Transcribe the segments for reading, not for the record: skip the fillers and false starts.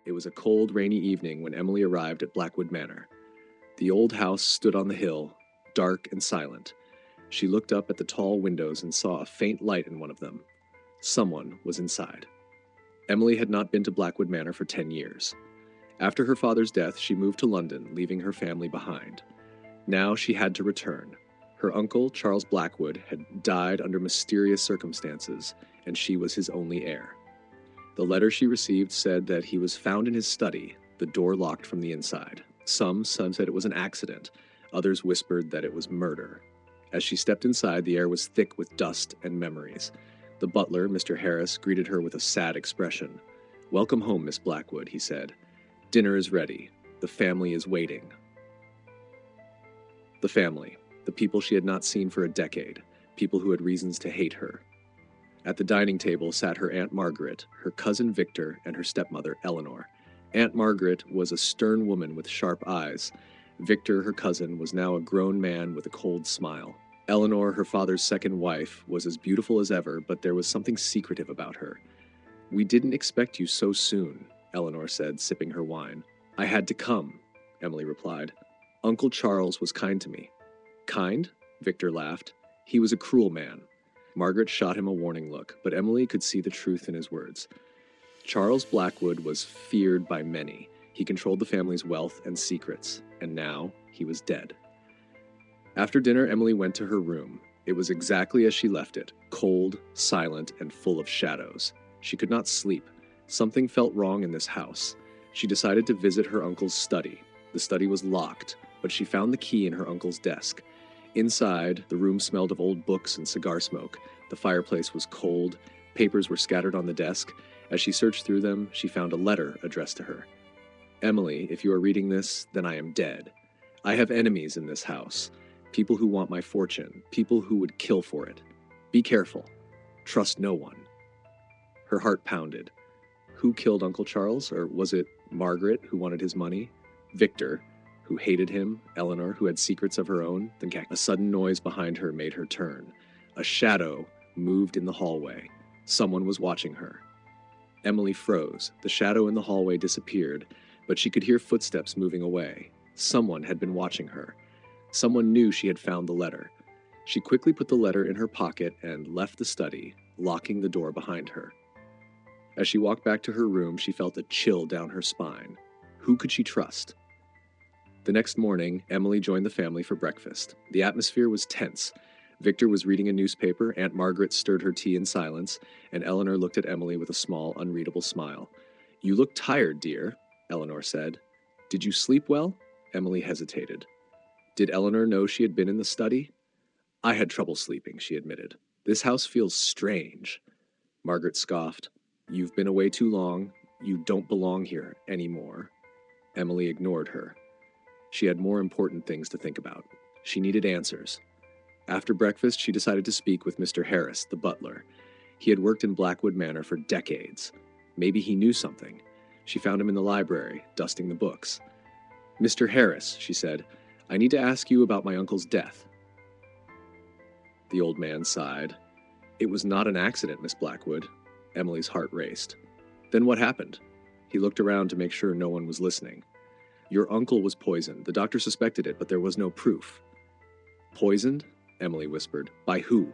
It was a cold, rainy evening when Emily arrived at Blackwood Manor. The old house stood on the hill, dark and silent. She looked up at the tall windows and saw a faint light in one of them. Someone was inside. Emily had not been to Blackwood Manor for 10 years. After her father's death, she moved to London, leaving her family behind. Now she had to return. Her uncle, Charles Blackwood, had died under mysterious circumstances, and she was his only heir. The letter she received said that he was found in his study, the door locked from the inside. Some said it was an accident. Others whispered that it was murder. As she stepped inside, the air was thick with dust and memories. The butler, Mr. Harris, greeted her with a sad expression. "Welcome home, Miss Blackwood," he said. "Dinner is ready. The family is waiting." The family, the people she had not seen for a decade, people who had reasons to hate her. At the dining table sat her Aunt Margaret, her cousin Victor, and her stepmother, Eleanor. Aunt Margaret was a stern woman with sharp eyes. Victor, her cousin, was now a grown man with a cold smile. Eleanor, her father's second wife, was as beautiful as ever, but there was something secretive about her. "We didn't expect you so soon," Eleanor said, sipping her wine. "I had to come," Emily replied. "Uncle Charles was kind to me." "Kind?" Victor laughed. "He was a cruel man." Margaret shot him a warning look, but Emily could see the truth in his words. Charles Blackwood was feared by many. He controlled the family's wealth and secrets, and now he was dead. After dinner, Emily went to her room. It was exactly as she left it, cold, silent, and full of shadows. She could not sleep. Something felt wrong in this house. She decided to visit her uncle's study. The study was locked, but she found the key in her uncle's desk. Inside, the room smelled of old books and cigar smoke. The fireplace was cold. Papers were scattered on the desk. As she searched through them, she found a letter addressed to her. "Emily, if you are reading this, then I am dead. I have enemies in this house. People who want my fortune. People who would kill for it. Be careful. Trust no one." Her heart pounded. Who killed Uncle Charles? Or was it Margaret, who wanted his money? Victor, who hated him? Eleanor, who had secrets of her own? A sudden noise behind her made her turn. A shadow moved in the hallway. Someone was watching her. Emily froze. The shadow in the hallway disappeared, but she could hear footsteps moving away. Someone had been watching her. Someone knew she had found the letter. She quickly put the letter in her pocket and left the study, locking the door behind her. As she walked back to her room, she felt a chill down her spine. Who could she trust? The next morning, Emily joined the family for breakfast. The atmosphere was tense. Victor was reading a newspaper, Aunt Margaret stirred her tea in silence, and Eleanor looked at Emily with a small, unreadable smile. "You look tired, dear," Eleanor said. "Did you sleep well?" Emily hesitated. Did Eleanor know she had been in the study? "I had trouble sleeping," she admitted. "This house feels strange." Margaret scoffed. "You've been away too long. You don't belong here anymore." Emily ignored her. She had more important things to think about. She needed answers. After breakfast, she decided to speak with Mr. Harris, the butler. He had worked in Blackwood Manor for decades. Maybe he knew something. She found him in the library, dusting the books. "Mr. Harris," she said, "I need to ask you about my uncle's death." The old man sighed. "It was not an accident, Miss Blackwood." Emily's heart raced. "Then what happened?" He looked around to make sure no one was listening. "Your uncle was poisoned. The doctor suspected it, but there was no proof." "Poisoned?" Emily whispered. "By who?"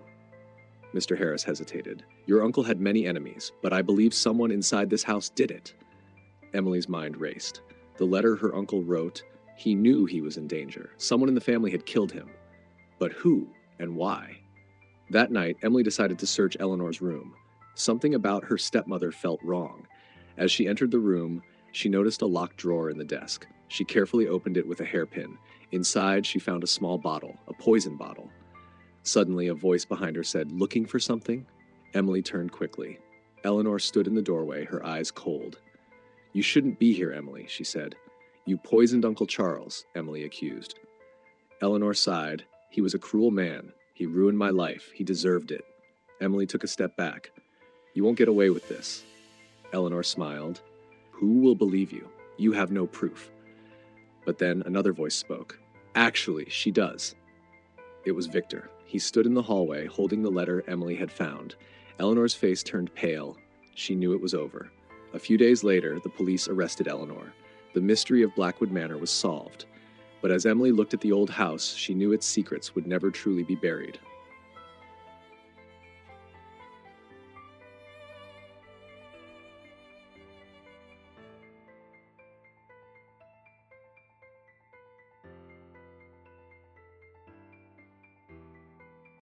Mr. Harris hesitated. "Your uncle had many enemies, but I believe someone inside this house did it." Emily's mind raced. The letter her uncle wrote, he knew he was in danger. Someone in the family had killed him. But who and why? That night, Emily decided to search Eleanor's room. Something about her stepmother felt wrong. As she entered the room, she noticed a locked drawer in the desk. She carefully opened it with a hairpin. Inside, she found a small bottle, a poison bottle. Suddenly, a voice behind her said, "Looking for something?" Emily turned quickly. Eleanor stood in the doorway, her eyes cold. "You shouldn't be here, Emily," she said. "You poisoned Uncle Charles," Emily accused. Eleanor sighed. "He was a cruel man. He ruined my life. He deserved it." Emily took a step back. "You won't get away with this." Eleanor smiled. "Who will believe you? You have no proof." But then another voice spoke. "Actually, she does." It was Victor. He stood in the hallway, holding the letter Emily had found. Eleanor's face turned pale. She knew it was over. A few days later, the police arrested Eleanor. The mystery of Blackwood Manor was solved. But as Emily looked at the old house, she knew its secrets would never truly be buried.